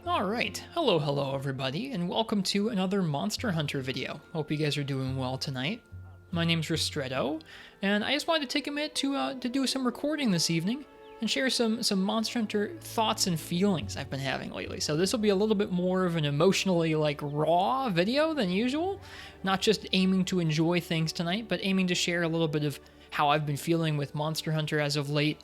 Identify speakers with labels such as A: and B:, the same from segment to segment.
A: Alright, hello everybody, and welcome to another Monster Hunter video. Hope you guys are doing well tonight. My name's Ristretto, and I just wanted to take a minute to do some recording this evening and share some Monster Hunter thoughts and feelings I've been having lately. So this will be a little bit more of an emotionally raw video than usual. Not just aiming to enjoy things tonight, but aiming to share a little bit of how I've been feeling with Monster Hunter as of late.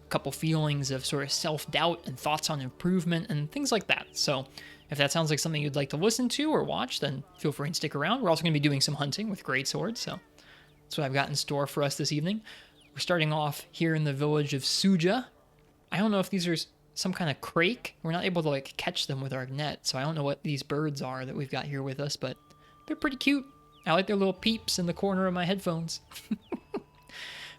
A: Couple feelings of sort of self-doubt and thoughts on improvement and things like that. So if that sounds like something you'd like to listen to or watch, then feel free and stick around. We're also going to be doing some hunting with greatswords, so that's what I've got in store for us this evening. We're starting off here in the village of Suja. I don't know if these are some kind of crake. We're not able to catch them with our net, so I don't know what these birds are that we've got here with us, but they're pretty cute. I like their little peeps in the corner of my headphones.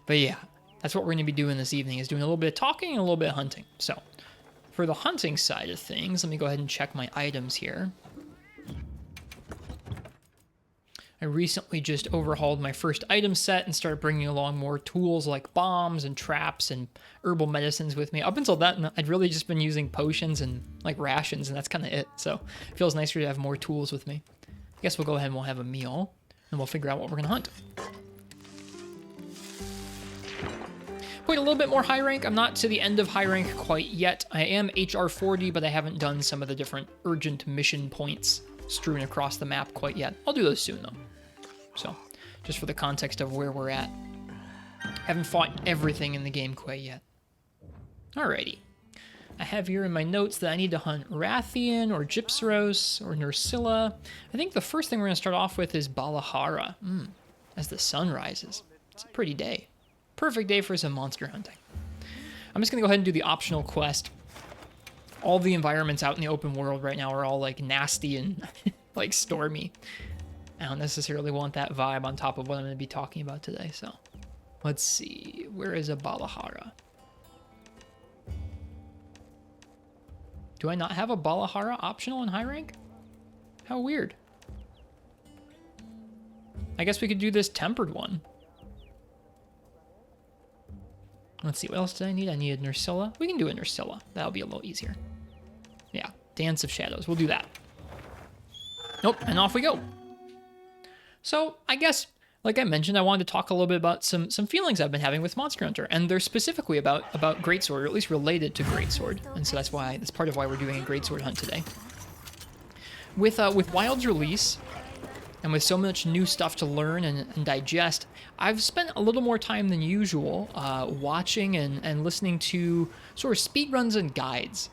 A: But yeah, that's what we're going to be doing this evening, is doing a little bit of talking and a little bit of hunting. So, for the hunting side of things, let me go ahead and check my items here. I recently just overhauled my first item set and started bringing along more tools like bombs and traps and herbal medicines with me. Up until that, I'd really just been using potions and rations, and that's kind of it. So, it feels nicer to have more tools with me. I guess we'll go ahead and we'll have a meal, and we'll figure out what we're going to hunt. Played a little bit more high rank. I'm not to the end of high rank quite yet. I am HR 40, but I haven't done some of the different urgent mission points strewn across the map quite yet. I'll do those soon though. So, just for the context of where we're at. Haven't fought everything in the game quite yet. Alrighty. I have here in my notes that I need to hunt Rathian or Gypsaros or Nursilla. I think the first thing we're going to start off with is Balahara. As the sun rises. It's a pretty day. Perfect day for some monster hunting. I'm just going to go ahead and do the optional quest. All the environments out in the open world right now are all nasty and stormy. I don't necessarily want that vibe on top of what I'm going to be talking about today. So let's see. Where is a Balahara? Do I not have a Balahara optional in high rank? How weird. I guess we could do this tempered one. Let's see, what else did I need? I needed Nursilla. We can do a Nursilla. That'll be a little easier. Yeah, Dance of Shadows. We'll do that. Nope, and off we go. So, I guess, like I mentioned, I wanted to talk a little bit about some feelings I've been having with Monster Hunter, and they're specifically about Greatsword, or at least related to Greatsword, and so that's part of why we're doing a Greatsword hunt today. With Wild's release, and with so much new stuff to learn and digest, I've spent a little more time than usual watching and listening to sort of speedruns and guides,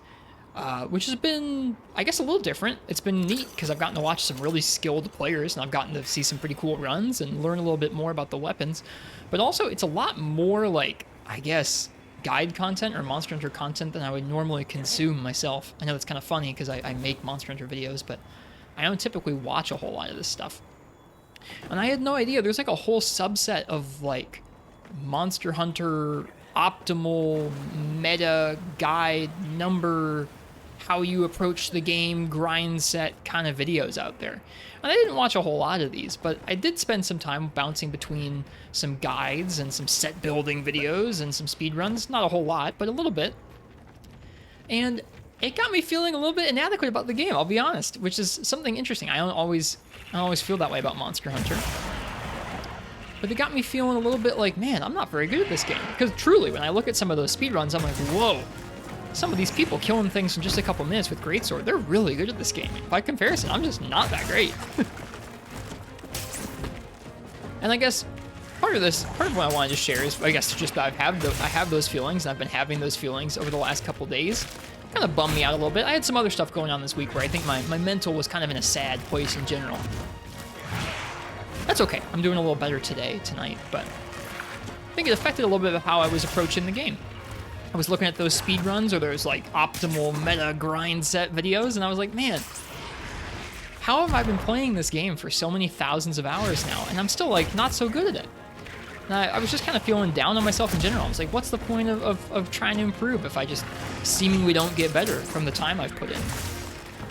A: which has been, I guess, a little different. It's been neat because I've gotten to watch some really skilled players, and I've gotten to see some pretty cool runs and learn a little bit more about the weapons. But also, it's a lot more I guess, guide content or Monster Hunter content than I would normally consume myself. I know that's kind of funny because I make Monster Hunter videos, but I don't typically watch a whole lot of this stuff. And I had no idea. There's a whole subset of Monster Hunter optimal meta guide number, how you approach the game, grind set kind of videos out there. And I didn't watch a whole lot of these, but I did spend some time bouncing between some guides and some set building videos and some speedruns. Not a whole lot, but a little bit. And it got me feeling a little bit inadequate about the game, I'll be honest, which is something interesting. I don't always feel that way about Monster Hunter. But it got me feeling a little bit man, I'm not very good at this game. Because truly, when I look at some of those speedruns, I'm like, whoa. Some of these people killing things in just a couple minutes with Greatsword, they're really good at this game. By comparison, I'm just not that great. And I guess part of what I wanted to share is, I guess, just that I have those feelings, and I've been having those feelings over the last couple days. Kind of bummed me out a little bit. I had some other stuff going on this week where I think my mental was kind of in a sad place in general. That's okay. I'm doing a little better tonight, but I think it affected a little bit of how I was approaching the game. I was looking at those speed runs or those optimal meta grind set videos, and I was like, man, how have I been playing this game for so many thousands of hours now, and I'm still not so good at it? And I was just kind of feeling down on myself in general. I was like, what's the point of trying to improve if I just seemingly don't get better from the time I've put in?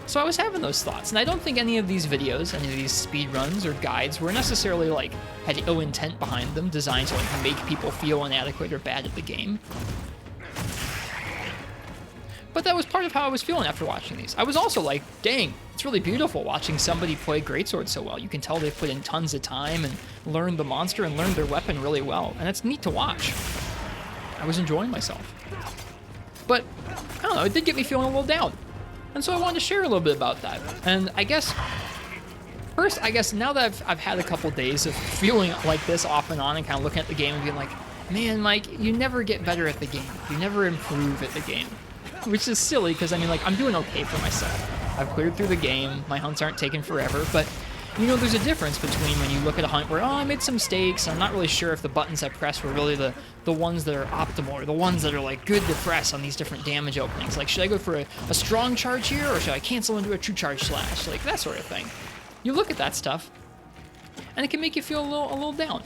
A: So I was having those thoughts, and I don't think any of these videos, any of these speedruns or guides were necessarily had ill intent behind them, designed to make people feel inadequate or bad at the game. But that was part of how I was feeling after watching these. I was also like, dang, it's really beautiful watching somebody play greatsword so well. You can tell they've put in tons of time and learned the monster and learned their weapon really well. And it's neat to watch. I was enjoying myself. But, I don't know, it did get me feeling a little down. And so I wanted to share a little bit about that. And I guess, first, now that I've had a couple days of feeling like this off and on and kind of looking at the game and being like, man, Mike, you never get better at the game. You never improve at the game. Which is silly, because I mean, like, I'm doing okay for myself. I've cleared through the game. My hunts aren't taking forever, but you know, there's a difference between when you look at a hunt where, oh, I made some mistakes. I'm not really sure if the buttons I pressed were really the ones that are optimal or the ones that are like good to press on these different damage openings. Like, should I go for a strong charge here, or should I cancel into a true charge slash? Like, that sort of thing. You look at that stuff, and it can make you feel a little down.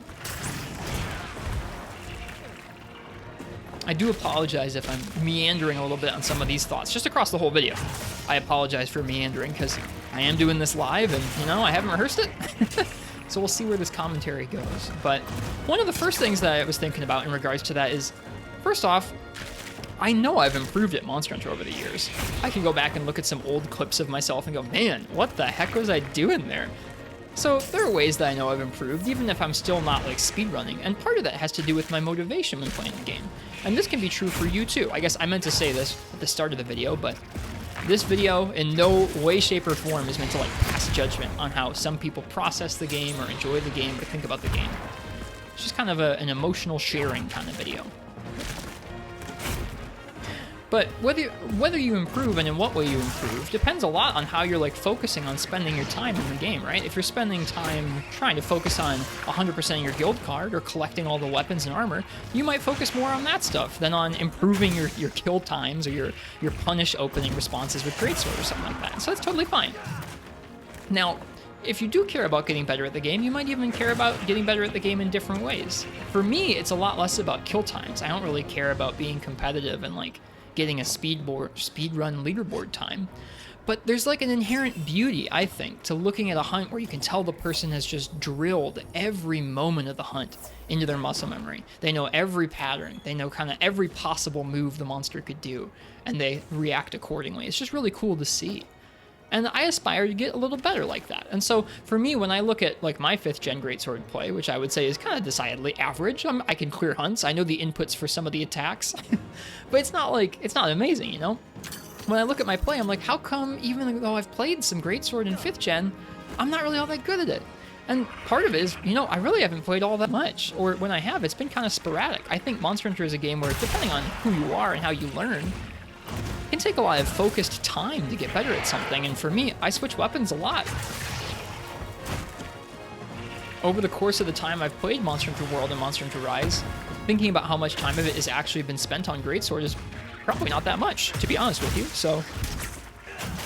A: I do apologize if I'm meandering a little bit on some of these thoughts, just across the whole video. I apologize for meandering, because I am doing this live, and, you know, I haven't rehearsed it. So we'll see where this commentary goes. But one of the first things that I was thinking about in regards to that is, first off, I know I've improved at Monster Hunter over the years. I can go back and look at some old clips of myself and go, man, what the heck was I doing there? So there are ways that I know I've improved, even if I'm still not like speedrunning, and part of that has to do with my motivation when playing the game. And this can be true for you too. I guess I meant to say this at the start of the video, but this video in no way, shape, or form is meant to like pass judgment on how some people process the game or enjoy the game or think about the game. It's just kind of an emotional sharing kind of video. But whether you improve and in what way you improve depends a lot on how you're like focusing on spending your time in the game, right? If you're spending time trying to focus on 100% of your guild card or collecting all the weapons and armor, you might focus more on that stuff than on improving your kill times or your punish opening responses with greatsword or something like that. So that's totally fine. Now, if you do care about getting better at the game, you might even care about getting better at the game in different ways. For me, it's a lot less about kill times. I don't really care about being competitive and like getting a speedrun leaderboard time. But there's like an inherent beauty, I think, to looking at a hunt where you can tell the person has just drilled every moment of the hunt into their muscle memory. They know every pattern. They know kind of every possible move the monster could do, and they react accordingly. It's just really cool to see. And I aspire to get a little better like that. And so for me, when I look at like my 5th gen greatsword play, which I would say is kind of decidedly average, I can clear hunts. I know the inputs for some of the attacks, but it's not amazing, you know? When I look at my play, I'm like, how come even though I've played some greatsword in 5th gen, I'm not really all that good at it? And part of it is, you know, I really haven't played all that much, or when I have, it's been kind of sporadic. I think Monster Hunter is a game where, depending on who you are and how you learn, it can take a lot of focused time to get better at something, and for me, I switch weapons a lot. Over the course of the time I've played Monster Hunter World and Monster Hunter Rise, thinking about how much time of it has actually been spent on greatsword is probably not that much, to be honest with you. So I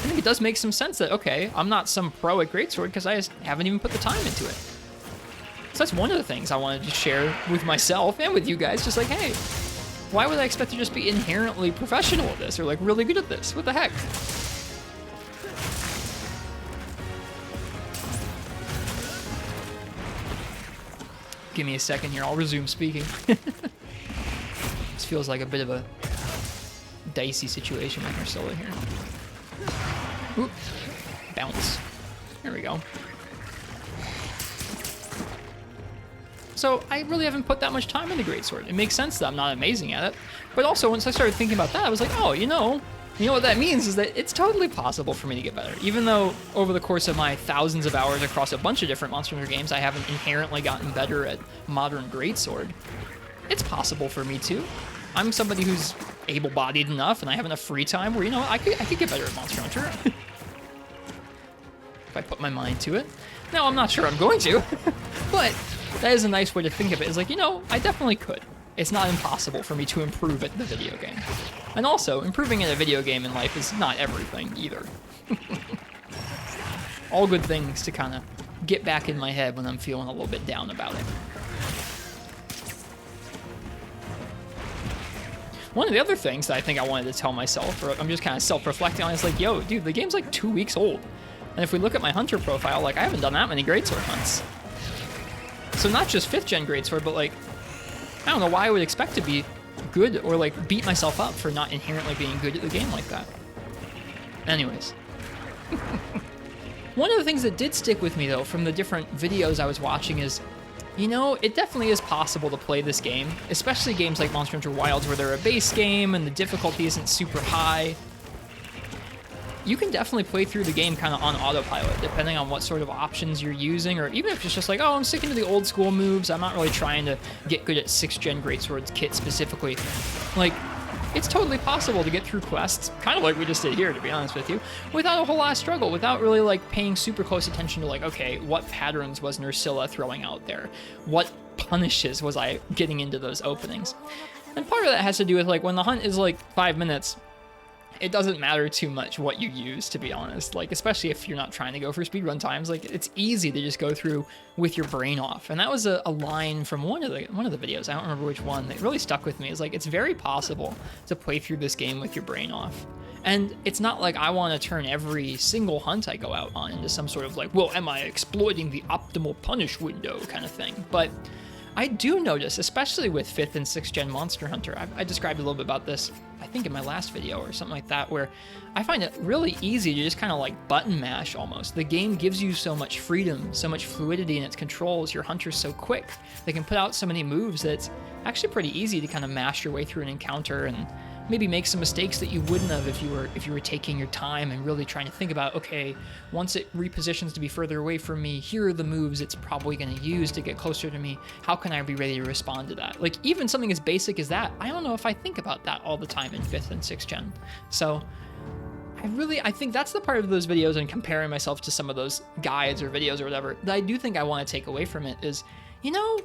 A: think it does make some sense that, okay, I'm not some pro at greatsword because I just haven't even put the time into it. So that's one of the things I wanted to share with myself and with you guys, just like, hey, why would I expect to just be inherently professional at this or like really good at this? What the heck? Give me a second here, I'll resume speaking. This feels like a bit of a dicey situation with Marcella here. Oop. Bounce. There we go. So I really haven't put that much time into greatsword. It makes sense that I'm not amazing at it. But also, once I started thinking about that, I was like, oh, you know what that means is that it's totally possible for me to get better. Even though over the course of my thousands of hours across a bunch of different Monster Hunter games, I haven't inherently gotten better at modern greatsword, it's possible for me too. I'm somebody who's able-bodied enough, and I have enough free time where, you know, I could get better at Monster Hunter. If I put my mind to it. Now, I'm not sure I'm going to, but that is a nice way to think of it. It's like, you know, I definitely could. It's not impossible for me to improve at the video game. And also, improving in a video game in life is not everything either. All good things to kind of get back in my head when I'm feeling a little bit down about it. One of the other things that I think I wanted to tell myself, or I'm just kind of self-reflecting on, is like, yo, dude, the game's like 2 weeks old. And if we look at my hunter profile, like, I haven't done that many greatsword hunts. So not just 5th gen greatsword, but like, I don't know why I would expect to be good or like beat myself up for not inherently being good at the game like that. Anyways. One of the things that did stick with me though from the different videos I was watching is, you know, it definitely is possible to play this game, especially games like Monster Hunter Wilds where they're a base game and the difficulty isn't super high. You can definitely play through the game kind of on autopilot, depending on what sort of options you're using, or even if it's just like, oh, I'm sticking to the old school moves, I'm not really trying to get good at 6th Gen Greatswords kit specifically. Like, it's totally possible to get through quests, kind of like we just did here, to be honest with you, without a whole lot of struggle, without really like paying super close attention to like, okay, what patterns was Nursilla throwing out there? What punishes was I getting into those openings? And part of that has to do with like when the hunt is like 5 minutes, it doesn't matter too much what you use, to be honest. Like, especially if you're not trying to go for speedrun times, like it's easy to just go through with your brain off. And that was a line from one of the videos, I don't remember which one, that really stuck with me. It's like, it's very possible to play through this game with your brain off. And it's not like I want to turn every single hunt I go out on into some sort of like, well, am I exploiting the optimal punish window kind of thing? But I do notice, especially with 5th and 6th Gen Monster Hunter, I described a little bit about this, I think in my last video or something like that, where I find it really easy to just kind of like button mash almost. The game gives you so much freedom, so much fluidity in its controls. Your hunter's so quick. They can put out so many moves that it's actually pretty easy to kind of mash your way through an encounter and maybe make some mistakes that you wouldn't have if you were taking your time and really trying to think about, okay, once it repositions to be further away from me, here are the moves it's probably going to use to get closer to me. How can I be ready to respond to that? Like, even something as basic as that, I don't know if I think about that all the time in 5th and 6th Gen. So I think that's the part of those videos and comparing myself to some of those guides or videos or whatever that I do think I want to take away from it is, you know,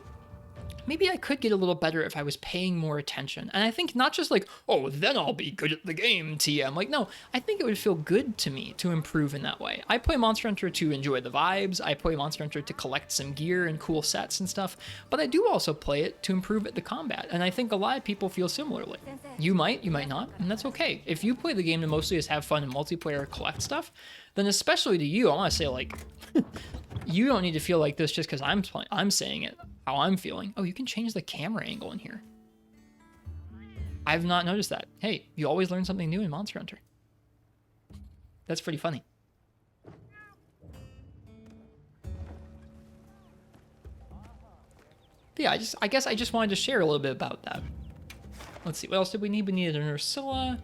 A: maybe I could get a little better if I was paying more attention. And I think not just like, oh, then I'll be good at the game, TM. Like, no, I think it would feel good to me to improve in that way. I play Monster Hunter to enjoy the vibes. I play Monster Hunter to collect some gear and cool sets and stuff. But I do also play it to improve at the combat. And I think a lot of people feel similarly. You might not, and that's okay. If you play the game to mostly just have fun and multiplayer collect stuff, then especially to you, I want to say like, you don't need to feel like this just because I'm saying it. How I'm feeling. Oh, you can change the camera angle in here. I've not noticed that. Hey, you always learn something new in Monster Hunter. That's pretty funny. But yeah, I guess I just wanted to share a little bit about that. Let's see, what else did we need? We needed an Ursula,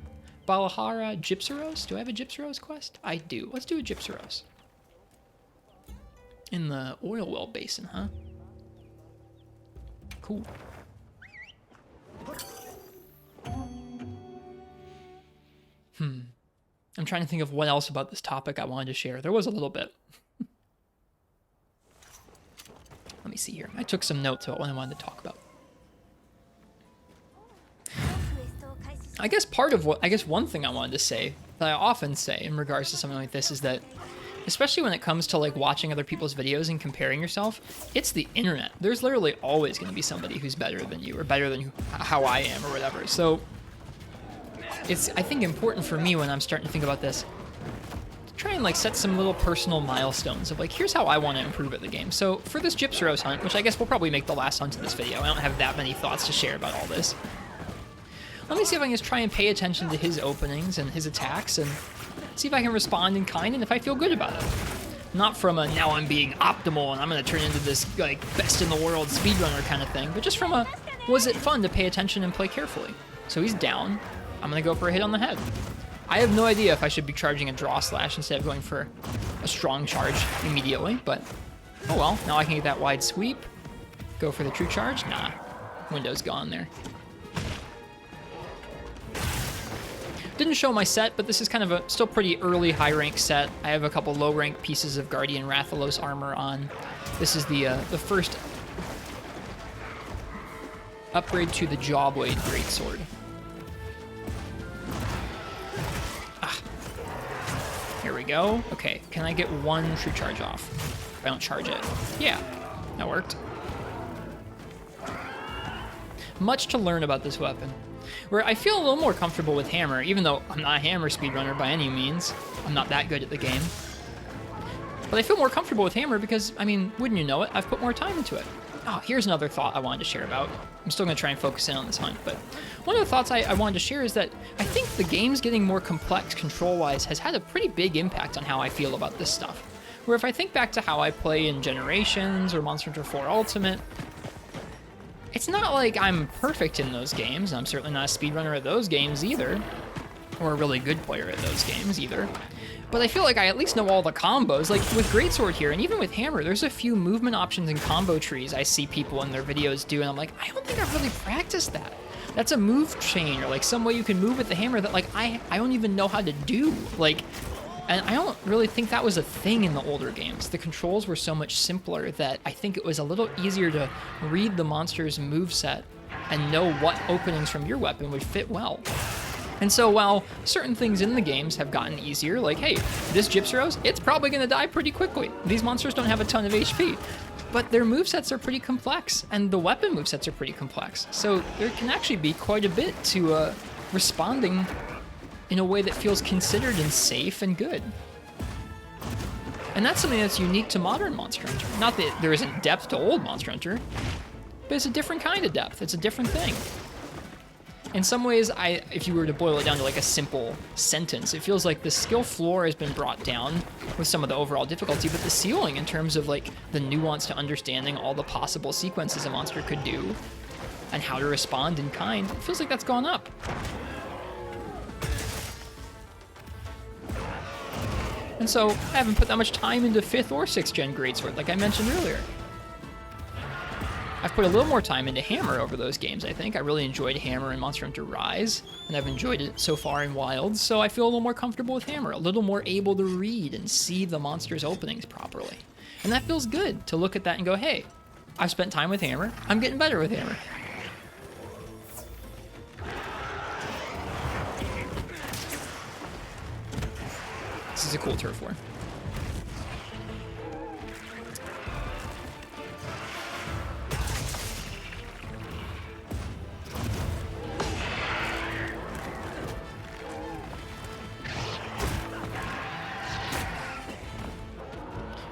A: Balahara, Gypsyros. Do I have a Gypsyros quest? I do. Let's do a Gypsyros. In the oil well basin, huh? Cool. I'm trying to think of what else about this topic I wanted to share. There was a little bit. Let me see here. I took some notes about what I wanted to talk about. I guess one thing I wanted to say that I often say in regards to something like this is that, especially when it comes to like watching other people's videos and comparing yourself, it's the internet. There's literally always going to be somebody who's better than you or better than how I am or whatever. So it's, I think, important for me when I'm starting to think about this, to try and like set some little personal milestones of like, here's how I want to improve at the game. So for this Gypsyros hunt, which I guess will probably make the last hunt of this video, I don't have that many thoughts to share about all this. Let me see if I can just try and pay attention to his openings and his attacks and see if I can respond in kind and if I feel good about it. Not from a, now I'm being optimal and I'm going to turn into this like best in the world speedrunner kind of thing, but just from a, was it fun to pay attention and play carefully? So he's down. I'm going to go for a hit on the head. I have no idea if I should be charging a draw slash instead of going for a strong charge immediately, but oh well. Now I can get that wide sweep. Go for the true charge. Nah, window's gone there. Didn't show my set, but this is kind of a still pretty early high rank set. I have a couple low rank pieces of Guardian Rathalos armor on. This is the first upgrade to the Jawblade Greatsword. Here we go. Okay, can I get one true charge off if I don't charge it? Yeah, that worked. Much to learn about this weapon. Where I feel a little more comfortable with hammer, even though I'm not a hammer speedrunner by any means. I'm not that good at the game. But I feel more comfortable with hammer because, I mean, wouldn't you know it, I've put more time into it. Oh, here's another thought I wanted to share about. I'm still going to try and focus in on this hunt, but one of the thoughts I wanted to share is that I think the game's getting more complex control-wise has had a pretty big impact on how I feel about this stuff. Where if I think back to how I play in Generations or Monster Hunter 4 Ultimate, it's not like I'm perfect in those games. I'm certainly not a speedrunner at those games either, or a really good player at those games either. But I feel like I at least know all the combos. Like with Greatsword here, and even with Hammer, there's a few movement options and combo trees I see people in their videos do, and I'm like, I don't think I've really practiced that. That's a move chain, or like some way you can move with the hammer that like I don't even know how to do. Like, and I don't really think that was a thing in the older games. The controls were so much simpler that I think it was a little easier to read the monster's moveset and know what openings from your weapon would fit well. And so while certain things in the games have gotten easier, like, hey, this Gypsy Rose, it's probably going to die pretty quickly. These monsters don't have a ton of HP, but their movesets are pretty complex, and the weapon movesets are pretty complex. So there can actually be quite a bit to responding in a way that feels considered and safe and good. And that's something that's unique to modern Monster Hunter. Not that there isn't depth to old Monster Hunter, but it's a different kind of depth. It's a different thing. In some ways, if you were to boil it down to like a simple sentence, it feels like the skill floor has been brought down with some of the overall difficulty, but the ceiling in terms of like the nuance to understanding all the possible sequences a monster could do and how to respond in kind, it feels like that's gone up. And so I haven't put that much time into 5th or 6th gen Greatsword, like I mentioned earlier. I've put a little more time into Hammer over those games, I think. I really enjoyed Hammer in Monster Hunter Rise, and I've enjoyed it so far in Wilds, so I feel a little more comfortable with Hammer, a little more able to read and see the monster's openings properly. And that feels good, to look at that and go, hey, I've spent time with Hammer, I'm getting better with Hammer. This is a cool turf war.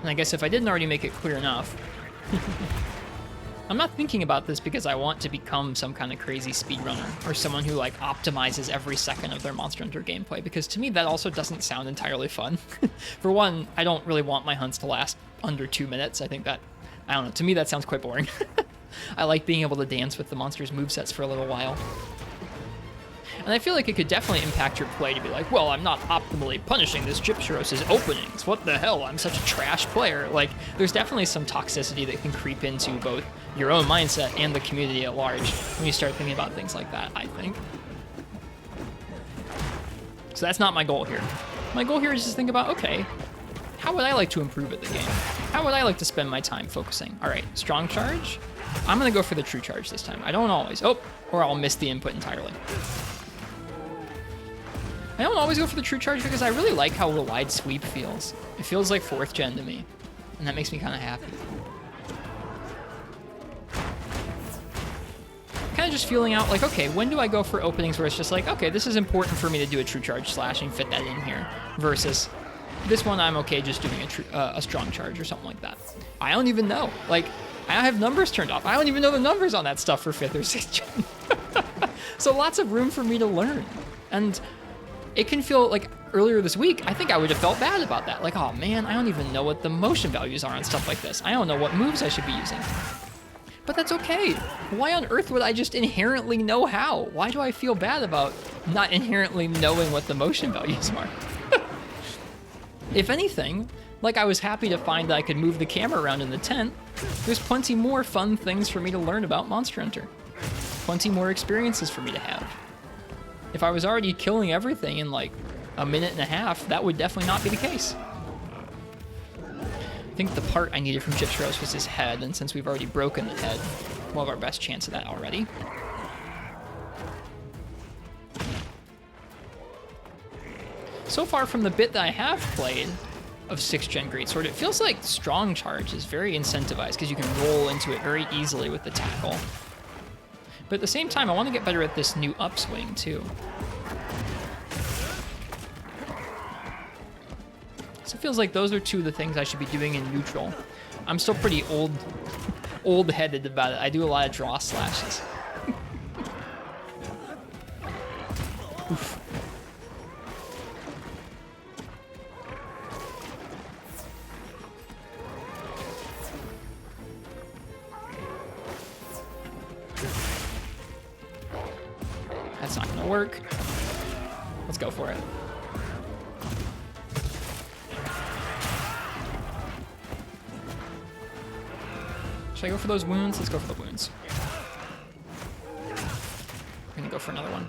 A: And I guess if I didn't already make it clear enough, I'm not thinking about this because I want to become some kind of crazy speedrunner or someone who like optimizes every second of their Monster Hunter gameplay, because to me that also doesn't sound entirely fun. For one, I don't really want my hunts to last under 2 minutes. I think that, I don't know, to me that sounds quite boring. I like being able to dance with the monster's movesets for a little while. And I feel like it could definitely impact your play to be like, well, I'm not optimally punishing this Gypsyrose's openings. What the hell? I'm such a trash player. Like, there's definitely some toxicity that can creep into both your own mindset and the community at large when you start thinking about things like that, I think. So that's not my goal here. My goal here is just think about, okay, how would I like to improve at the game? How would I like to spend my time focusing? All right, strong charge. I'm gonna go for the true charge this time. I don't always, or I'll miss the input entirely. I don't always go for the true charge because I really like how the wide sweep feels. It feels like 4th gen to me, and that makes me kind of happy. Kind of just feeling out like, okay, when do I go for openings where it's just like, okay, this is important for me to do a true charge slash and fit that in here, versus this one I'm okay just doing a strong charge or something like that. I don't even know. Like, I have numbers turned off. I don't even know the numbers on that stuff for 5th or 6th gen. So lots of room for me to learn. And it can feel like earlier this week, I think I would have felt bad about that. Like, oh man, I don't even know what the motion values are on stuff like this. I don't know what moves I should be using. But that's okay. Why on earth would I just inherently know how? Why do I feel bad about not inherently knowing what the motion values are? If anything, like I was happy to find that I could move the camera around in the tent, there's plenty more fun things for me to learn about Monster Hunter. Plenty more experiences for me to have. If I was already killing everything in like a minute and a half, that would definitely not be the case. I think the part I needed from Gypsy was his head, and since we've already broken the head, we'll have our best chance of that already. So far from the bit that I have played of 6th gen Greatsword, it feels like strong charge is very incentivized because you can roll into it very easily with the tackle. But at the same time, I want to get better at this new upswing, too. So it feels like those are two of the things I should be doing in neutral. I'm still pretty old-headed about it. I do a lot of draw slashes. Oof. That's not gonna work. Let's go for it. Should I go for those wounds? Let's go for the wounds. I'm gonna go for another one.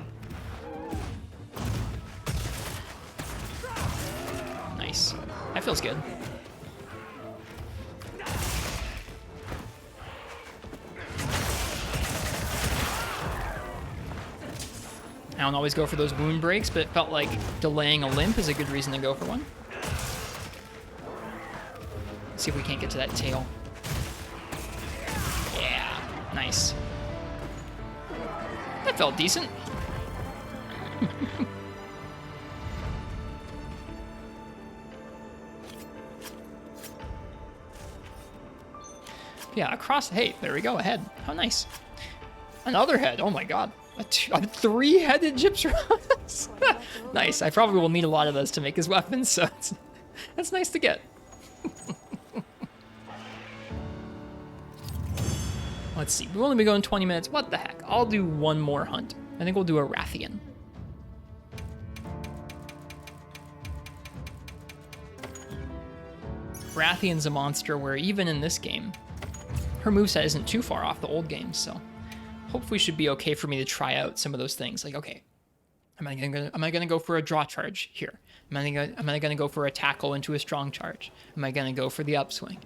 A: Nice. That feels good. I don't always go for those wound breaks, but it felt like delaying a limp is a good reason to go for one. Let's see if we can't get to that tail. Yeah, nice. That felt decent. Yeah, across. Hey, there we go. A head. How nice. Another head. Oh my god. A three-headed Gypsarus. Nice. I probably will need a lot of those to make his weapons, so that's nice to get. Let's see. We've only been going 20 minutes. What the heck? I'll do one more hunt. I think we'll do a Rathian. Rathian's a monster where even in this game, her moveset isn't too far off the old games, so hopefully should be okay for me to try out some of those things. Like, okay, am I gonna go for a draw charge here? Am I gonna go for a tackle into a strong charge? Am I gonna go for the upswing?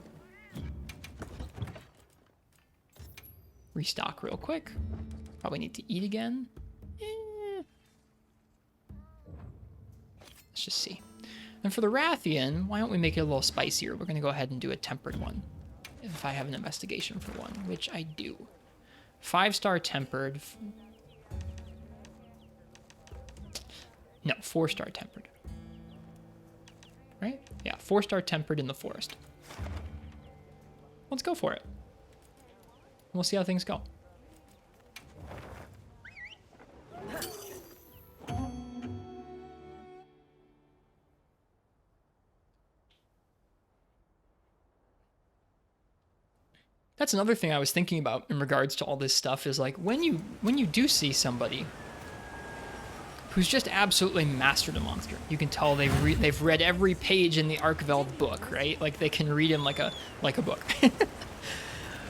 A: Restock real quick. Probably need to eat again. Let's just see. And for the Rathian, why don't we make it a little spicier? We're gonna go ahead and do a tempered one. If I have an investigation for one, which I do. 5-star tempered. No, 4-star tempered. Right? Yeah, 4-star tempered in the forest. Let's go for it. We'll see how things go. That's another thing I was thinking about in regards to all this stuff is like when you do see somebody who's just absolutely mastered a monster, you can tell they've read every page in the Arkveld book, right? Like they can read him like a book.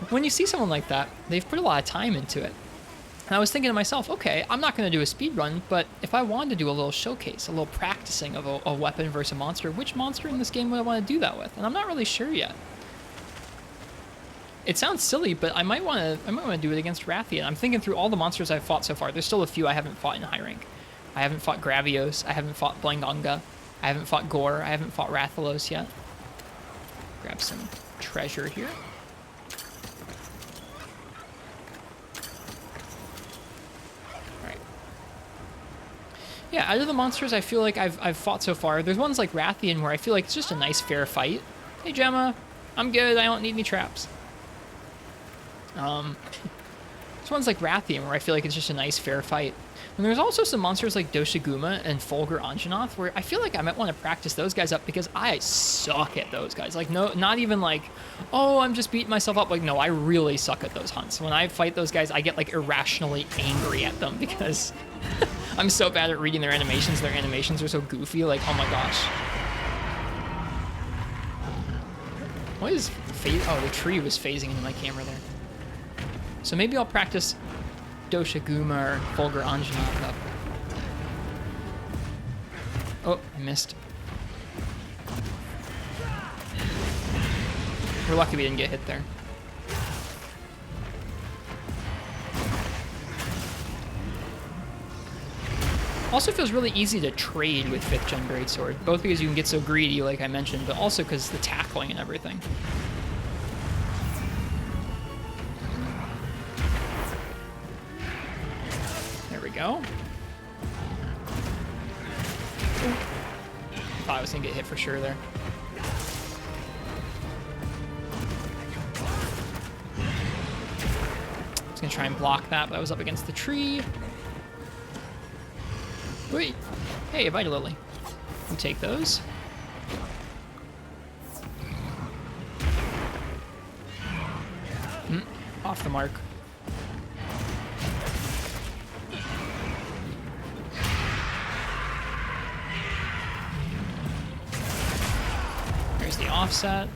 A: When you see someone like that, they've put a lot of time into it. And I was thinking to myself, okay, I'm not going to do a speed run, but if I wanted to do a little showcase, a little practicing of a weapon versus a monster, which monster in this game would I want to do that with? And I'm not really sure yet. It sounds silly, but I might want to do it against Rathian. I'm thinking through all the monsters I've fought so far. There's still a few I haven't fought in high rank. I haven't fought Gravios. I haven't fought Blangonga. I haven't fought Gore. I haven't fought Rathalos yet. Grab some treasure here. Alright. Yeah, out of the monsters I feel like I've fought so far, there's ones like Rathian where I feel like it's just a nice fair fight. Hey Gemma, I'm good, I don't need any traps. There's ones like Rathian where I feel like it's just a nice fair fight. And there's also some monsters like Doshiguma and Fulgur Anjanath where I feel like I might want to practice those guys up because I suck at those guys. Like, no, not even like, oh, I'm just beating myself up. Like, no, I really suck at those hunts. When I fight those guys, I get like irrationally angry at them because I'm so bad at reading their animations. Their animations are so goofy. Like, oh my gosh. What is phase? Oh, the tree was phasing into my camera there. So maybe I'll practice Doshiguma or Fulgur Anjanath up. Oh, I missed. We're lucky we didn't get hit there. Also feels really easy to trade with 5th Gen Greatsword, both because you can get so greedy like I mentioned, but also because the tackling and everything. Go. Thought I was gonna get hit for sure there. Just gonna try and block that, but I was up against the tree. Wait. Hey, a Vita Lily. We take those. Off the mark. There's the offset.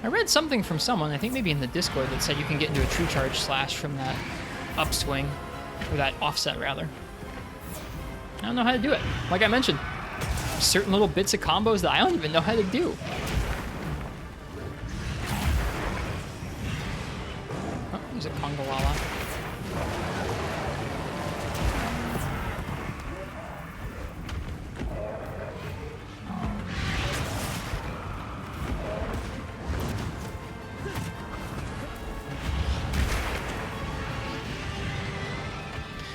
A: I read something from someone, I think maybe in the Discord, that said you can get into a true charge slash from that upswing, or that offset rather. I don't know how to do it. Like I mentioned, certain little bits of combos that I don't even know how to do. Oh, there's a Kongolala.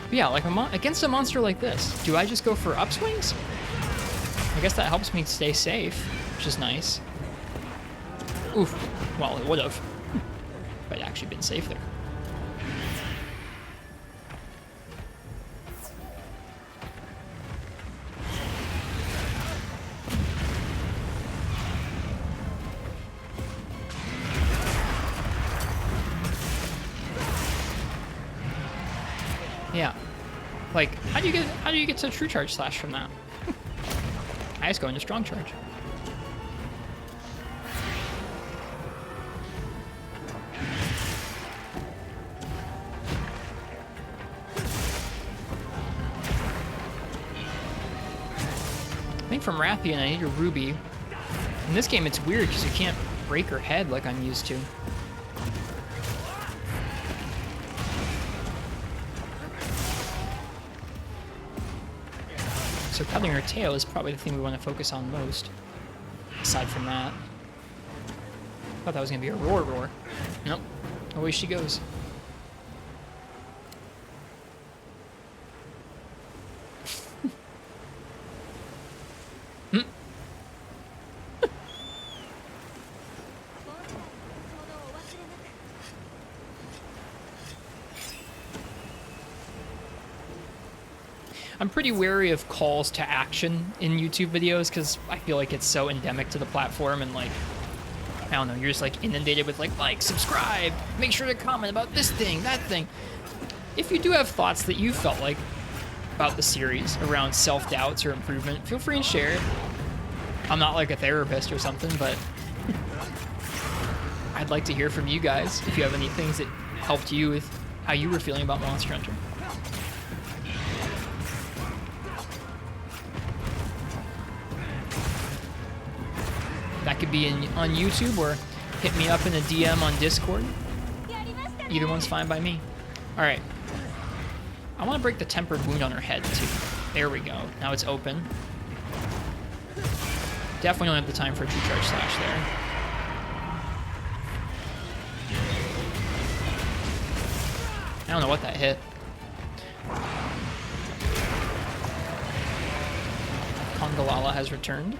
A: But yeah, like against a monster like this, do I just go for upswings? I guess that helps me stay safe, which is nice. Oof. Well, it would have. If I'd actually been safe there. Yeah. Like, how do you get to true charge slash from that? I just go into strong charge. I think from Rathian I need a Ruby. In this game it's weird because you can't break her head like I'm used to. So cutting her tail is probably the thing we want to focus on most. Aside from that. Thought that was going to be a roar. Nope. Away she goes. I'm pretty wary of calls to action in YouTube videos because I feel like it's so endemic to the platform and like, I don't know, you're just like inundated with like, subscribe, make sure to comment about this thing, that thing. If you do have thoughts that you felt like about the series around self-doubts or improvement, feel free and share it. I'm not like a therapist or something, but I'd like to hear from you guys if you have any things that helped you with how you were feeling about Monster Hunter. That could be on YouTube or hit me up in a DM on Discord. Either one's fine by me. All right. I want to break the tempered wound on her head too. There we go. Now it's open. Definitely don't have the time for a true charge slash there. I don't know what that hit. Kongolala has returned.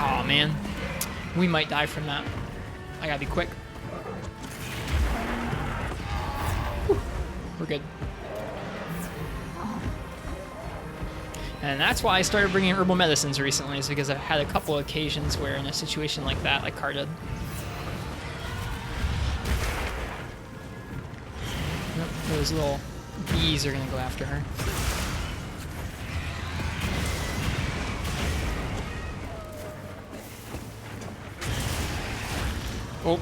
A: Oh man, we might die from that. I gotta be quick. Whew. We're good. And that's why I started bringing herbal medicines recently, is because I've had a couple occasions where in a situation like that, like Car did. Nope, those little bees are gonna go after her. Oh.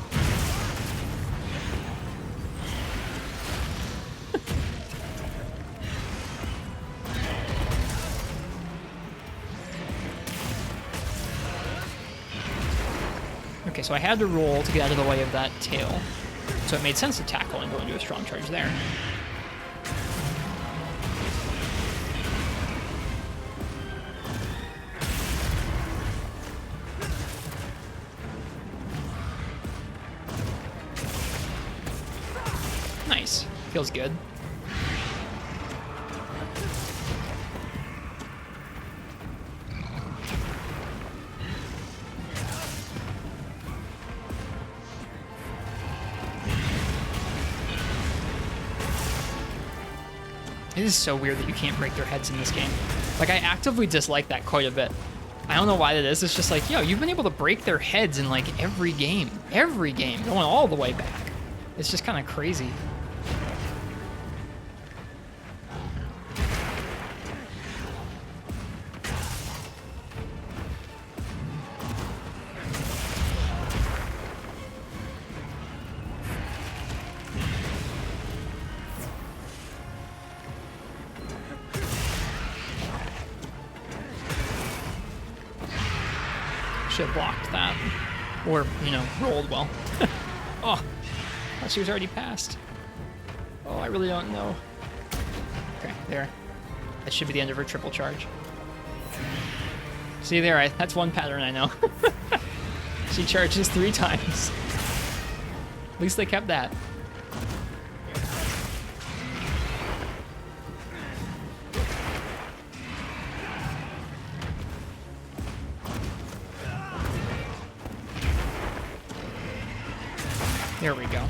A: Okay, so I had to roll to get out of the way of that tail. So it made sense to tackle and go into a strong charge there. Nice. Feels good. It is so weird that you can't break their heads in this game. Like, I actively dislike that quite a bit. I don't know why that is. It's just like, yo, you've been able to break their heads in like every game, going all the way back. It's just kind of crazy. Should have blocked that. Or, you know, rolled well. Oh, I thought she was already passed. Oh, I really don't know. Okay, there. That should be the end of her triple charge. See there, that's one pattern I know. She charges 3 times. At least they kept that. There we go.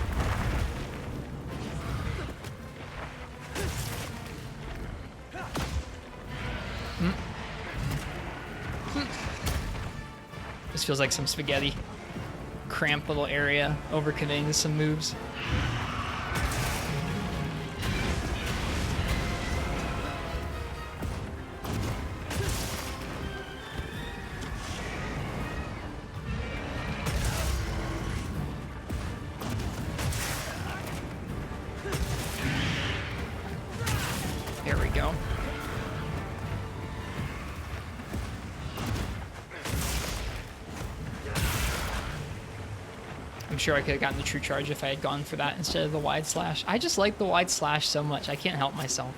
A: This feels like some spaghetti. Cramped little area, overcommitting to some moves. There we go. I'm sure I could have gotten the true charge if I had gone for that instead of the wide slash. I just like the wide slash so much. I can't help myself.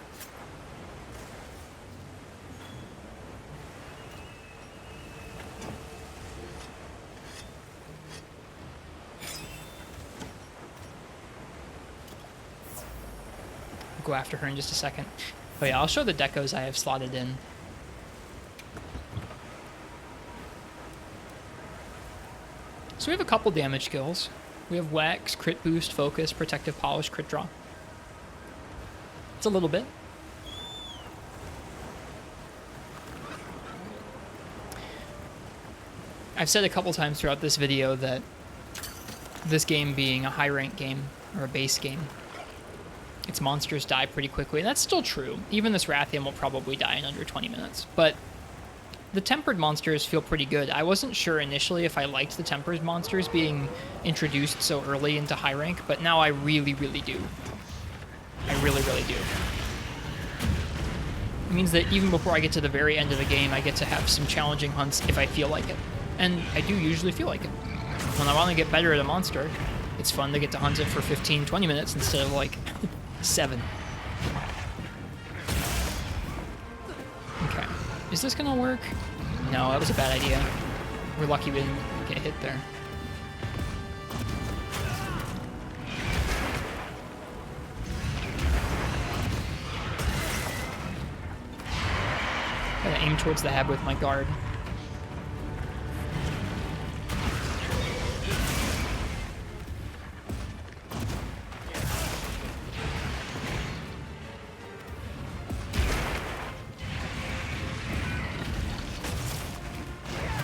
A: Go after her in just a second. Oh yeah, I'll show the decos I have slotted in. So we have a couple damage skills. We have Wax, Crit Boost, Focus, Protective Polish, Crit Draw. It's a little bit. I've said a couple times throughout this video that this game being a high rank game, or a base game, its monsters die pretty quickly, and that's still true. Even this Rathian will probably die in under 20 minutes, but the tempered monsters feel pretty good. I wasn't sure initially if I liked the tempered monsters being introduced so early into high rank, but now I really, really do. I really, really do. It means that even before I get to the very end of the game, I get to have some challenging hunts if I feel like it. And I do usually feel like it. When I want to get better at a monster, it's fun to get to hunt it for 15, 20 minutes instead of like 7. Okay. Is this gonna work? No, that was a bad idea. We're lucky we didn't get hit there. Gotta aim towards the head with my guard.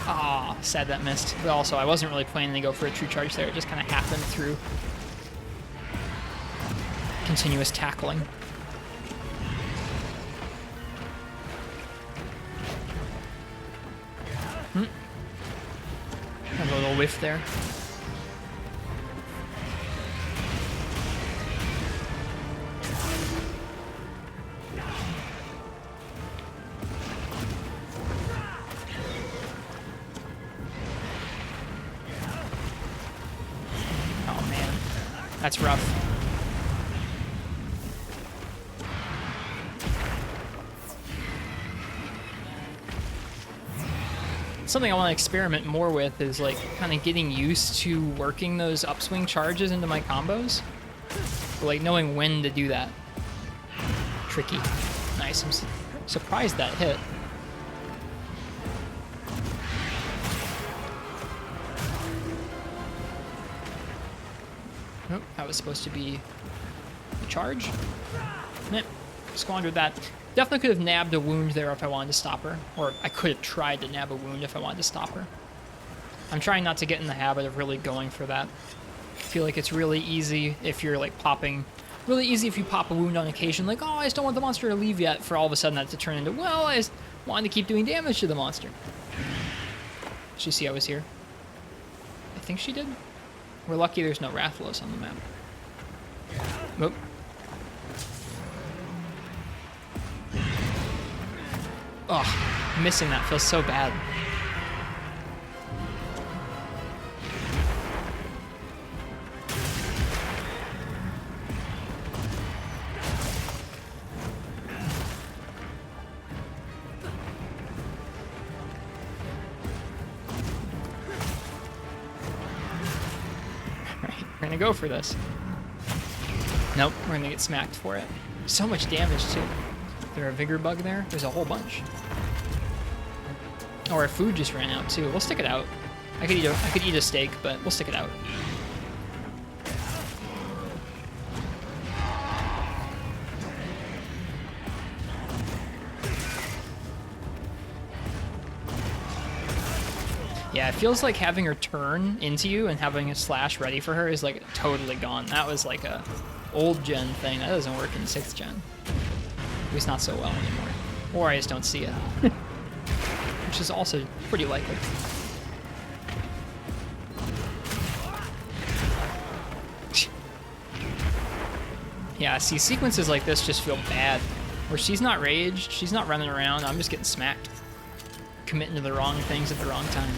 A: Ah, sad that missed. But also, I wasn't really planning to go for a true charge there. It just kind of happened through continuous tackling. Have a little whiff there. Oh man, that's rough. Something I want to experiment more with is like kind of getting used to working those upswing charges into my combos. but like knowing when to do that. Tricky. Nice. I'm surprised that hit. Oh, that was supposed to be a charge. Squandered that. Definitely could have nabbed a wound there if I wanted to stop her. Or I could have tried to nab a wound if I wanted to stop her. I'm trying not to get in the habit of really going for that. I feel like it's really easy if you're like popping... Really easy if you pop a wound on occasion, like, oh, I just don't want the monster to leave yet, for all of a sudden that to turn into, well, I just wanted to keep doing damage to the monster. Did she see I was here? I think she did. We're lucky there's no Rathalos on the map. Nope. Oh, missing that feels so bad. We're gonna go for this. Nope, we're gonna get smacked for it. So much damage too. Is there a vigor bug there? There's a whole bunch. Oh, our food just ran out too. We'll stick it out. I could eat a steak, but we'll stick it out. Yeah, it feels like having her turn into you and having a slash ready for her is like totally gone. That was like a old gen thing. That doesn't work in 6th gen. At least not so well anymore. Or I just don't see it. Which is also pretty likely. Yeah, see, sequences like this just feel bad. Where she's not raged, she's not running around, I'm just getting smacked. Committing to the wrong things at the wrong time.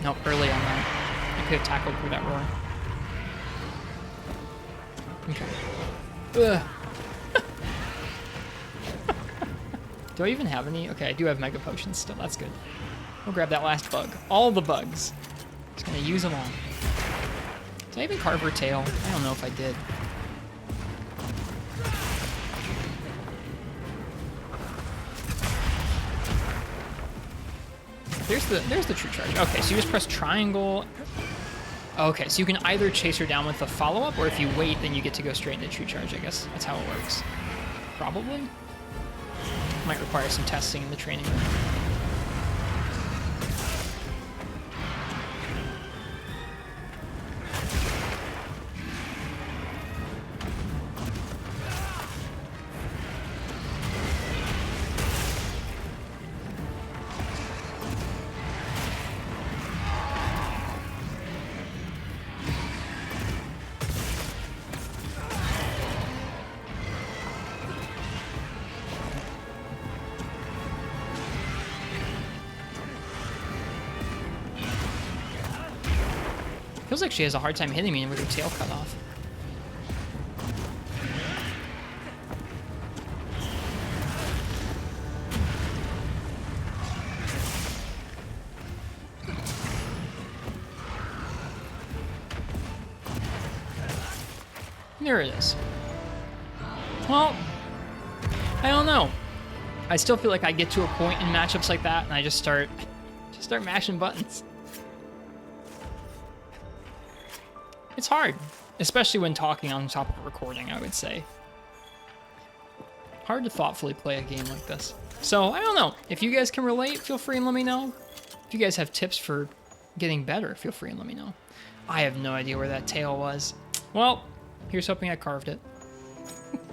A: Nope, early on that. I could have tackled through that roar. Okay. Ugh. Do I even have any? Okay, I do have Mega Potions still. That's good. We'll grab that last bug. All the bugs. Just gonna use them all. Did I even carve her tail? I don't know if I did. There's the true charge. Okay, so you just press triangle. Okay, so you can either chase her down with the follow-up, or if you wait, then you get to go straight into true charge, I guess. That's how it works. Probably. Might require some testing in the training room. Feels like she has a hard time hitting me with her tail cut off. There it is. Well, I don't know. I still feel like I get to a point in matchups like that and I just start mashing buttons. It's hard, especially when talking on top of a recording, I would say. Hard to thoughtfully play a game like this. So, I don't know. If you guys can relate, feel free and let me know. If you guys have tips for getting better, feel free and let me know. I have no idea where that tail was. Well, here's hoping I carved it.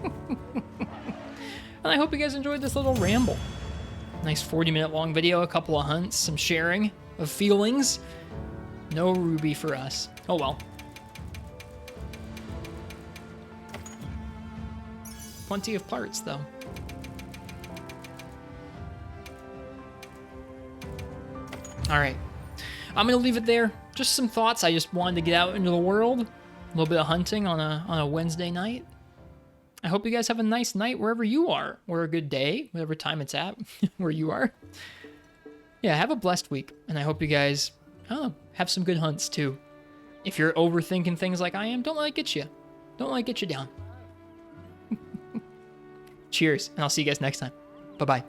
A: And I hope you guys enjoyed this little ramble. Nice 40-minute long video, a couple of hunts, some sharing of feelings. No ruby for us. Oh well. Plenty of parts, though. All right. I'm going to leave it there. Just some thoughts. I just wanted to get out into the world. A little bit of hunting on a Wednesday night. I hope you guys have a nice night wherever you are. Or a good day, whatever time it's at, where you are. Yeah, have a blessed week. And I hope you guys, I don't know, have some good hunts, too. If you're overthinking things like I am, don't let it get you. Don't let it get you down. Cheers, and I'll see you guys next time. Bye-bye.